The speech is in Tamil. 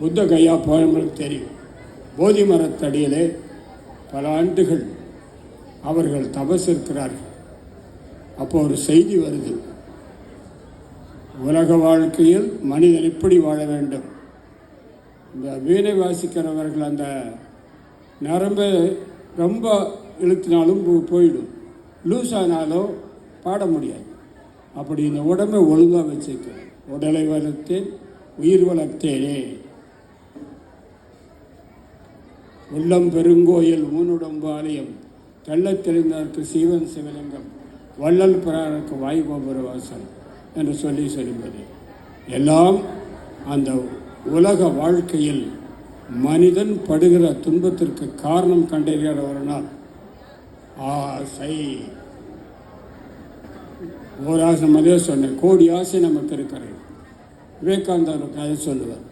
புத்த கயா போனவங்களுக்கு தெரியும். போதி மரத்தடியிலே பல ஆண்டுகள் அவர்கள் தபஸ் இருக்கிறார்கள். அப்போ ஒரு செய்தி வருது, உலக வாழ்க்கையில் மனிதன் எப்படி வாழ வேண்டும். இந்த வீணை வாசிக்கிறவர்கள் அந்த நரம்பை ரொம்ப இழுத்தினாலும் போயிடும், லூஸ் ஆனாலும் பாட முடியாது. அப்படி இந்த உடம்பை ஒழுங்காக வச்சுக்க, உடலை வளர்த்தேன் உயிர் வளர்த்தேனே, உள்ளம் பெருங்கோயில் ஊனுடம்பு ஆலயம், தெள்ளத் தெளிந்தார்க்கு சீவன் சிவலிங்கம், வள்ளல் பிறாருக்கு வாய்கோபுர வாசல் என்று சொல்லுவது எல்லாம் அந்த உலக வாழ்க்கையில் மனிதன் படுகிற துன்பத்திற்கு காரணம் கண்டறிகிற ஒரு நாள் ஆசை. ஒரு ஆசை மதியம் சொன்னேன், கோடி ஆசை நமக்கு இருக்கிறது. விவேகானந்தர் கதை சொல்லுவார்,